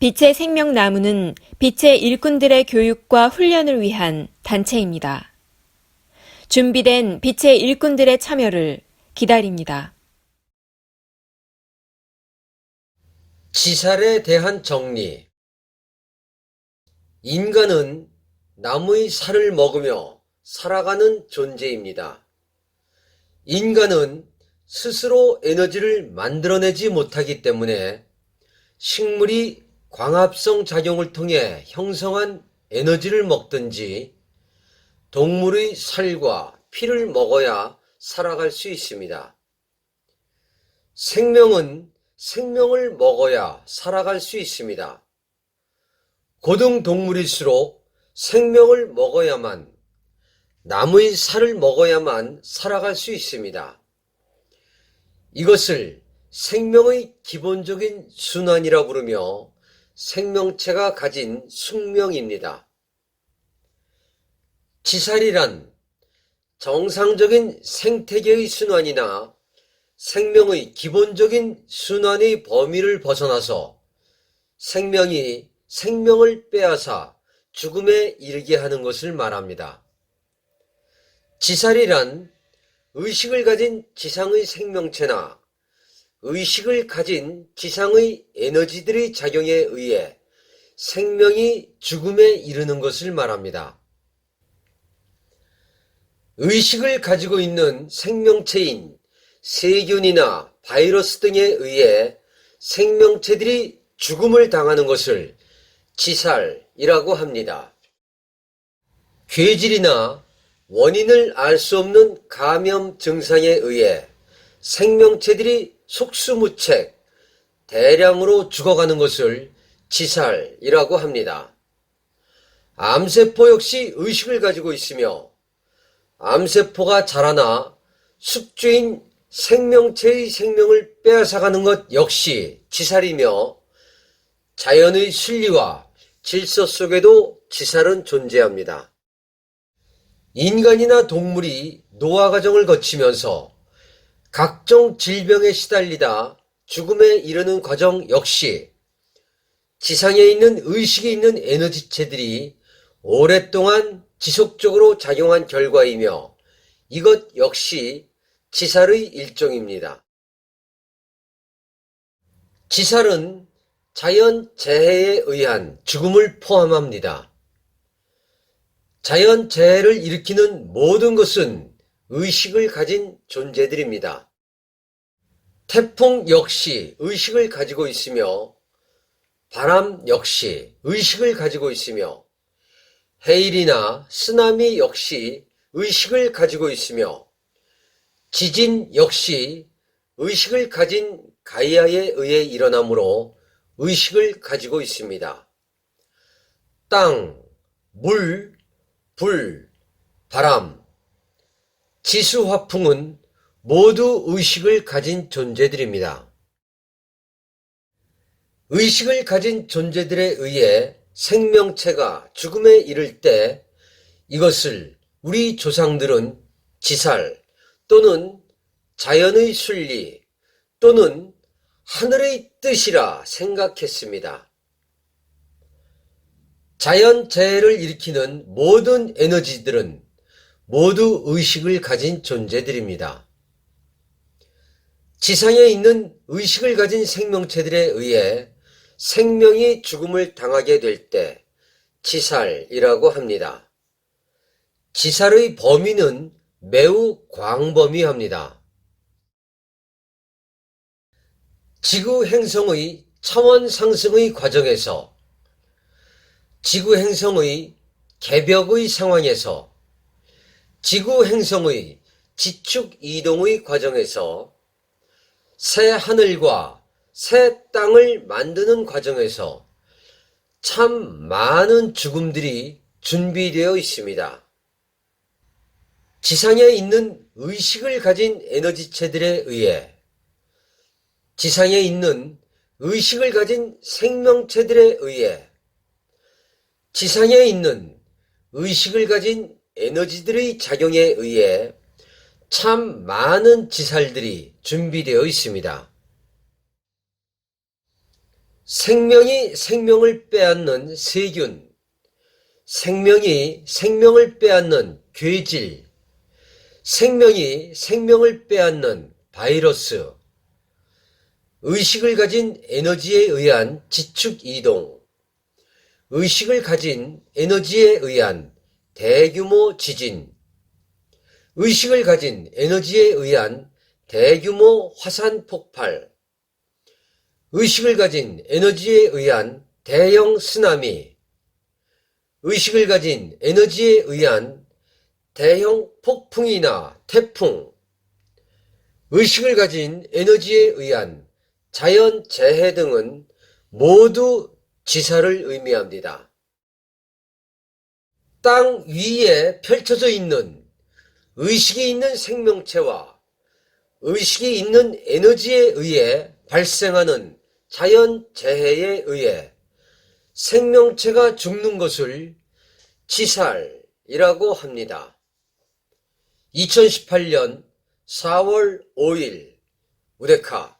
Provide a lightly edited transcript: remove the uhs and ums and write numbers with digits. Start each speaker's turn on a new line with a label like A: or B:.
A: 빛의 생명나무는 빛의 일꾼들의 교육과 훈련을 위한 단체입니다. 준비된 빛의 일꾼들의 참여를 기다립니다.
B: 지살에 대한 정리. 인간은 나무의 살을 먹으며 살아가는 존재입니다. 인간은 스스로 에너지를 만들어내지 못하기 때문에 식물이 광합성 작용을 통해 형성한 에너지를 먹든지 동물의 살과 피를 먹어야 살아갈 수 있습니다. 생명은 생명을 먹어야 살아갈 수 있습니다. 고등동물일수록 생명을 먹어야만, 나무의 살을 먹어야만 살아갈 수 있습니다. 이것을 생명의 기본적인 순환이라 부르며 생명체가 가진 숙명입니다. 지살이란 정상적인 생태계의 순환이나 생명의 기본적인 순환의 범위를 벗어나서 생명이 생명을 빼앗아 죽음에 이르게 하는 것을 말합니다. 지살이란 의식을 가진 지상의 생명체나 의식을 가진 지상의 에너지들의 작용에 의해 생명이 죽음에 이르는 것을 말합니다. 의식을 가지고 있는 생명체인 세균이나 바이러스 등에 의해 생명체들이 죽음을 당하는 것을 지살이라고 합니다. 괴질이나 원인을 알 수 없는 감염 증상에 의해 생명체들이 속수무책, 대량으로 죽어가는 것을 지살이라고 합니다. 암세포 역시 의식을 가지고 있으며 암세포가 자라나 숙주인 생명체의 생명을 빼앗아가는 것 역시 지살이며 자연의 순리와 질서 속에도 지살은 존재합니다. 인간이나 동물이 노화 과정을 거치면서 각종 질병에 시달리다 죽음에 이르는 과정 역시 지상에 있는 의식이 있는 에너지체들이 오랫동안 지속적으로 작용한 결과이며 이것 역시 지살의 일종입니다. 지살은 자연재해에 의한 죽음을 포함합니다. 자연재해를 일으키는 모든 것은 의식을 가진 존재들입니다. 태풍 역시 의식을 가지고 있으며 바람 역시 의식을 가지고 있으며 해일이나 쓰나미 역시 의식을 가지고 있으며 지진 역시 의식을 가진 가이아에 의해 일어나므로 의식을 가지고 있습니다. 땅, 물, 불, 바람, 지수화풍은 모두 의식을 가진 존재들입니다. 의식을 가진 존재들에 의해 생명체가 죽음에 이를 때 이것을 우리 조상들은 지살 또는 자연의 순리 또는 하늘의 뜻이라 생각했습니다. 자연재해를 일으키는 모든 에너지들은 모두 의식을 가진 존재들입니다. 지상에 있는 의식을 가진 생명체들에 의해 생명이 죽음을 당하게 될 때 지살이라고 합니다. 지살의 범위는 매우 광범위합니다. 지구 행성의 차원 상승의 과정에서 지구 행성의 개벽의 상황에서 지구 행성의 지축 이동의 과정에서 새 하늘과 새 땅을 만드는 과정에서 참 많은 죽음들이 준비되어 있습니다. 지상에 있는 의식을 가진 에너지체들에 의해 지상에 있는 의식을 가진 생명체들에 의해 지상에 있는 의식을 가진 에너지들의 작용에 의해 참 많은 지살들이 준비되어 있습니다. 생명이 생명을 빼앗는 세균, 생명이 생명을 빼앗는 괴질, 생명이 생명을 빼앗는 바이러스, 의식을 가진 에너지에 의한 지축 이동, 의식을 가진 에너지에 의한 대규모 지진, 의식을 가진 에너지에 의한 대규모 화산 폭발, 의식을 가진 에너지에 의한 대형 쓰나미, 의식을 가진 에너지에 의한 대형 폭풍이나 태풍, 의식을 가진 에너지에 의한 자연재해 등은 모두 지사를 의미합니다. 땅 위에 펼쳐져 있는 의식이 있는 생명체와 의식이 있는 에너지에 의해 발생하는 자연재해에 의해 생명체가 죽는 것을 지살이라고 합니다. 2018년 4월 5일 우데카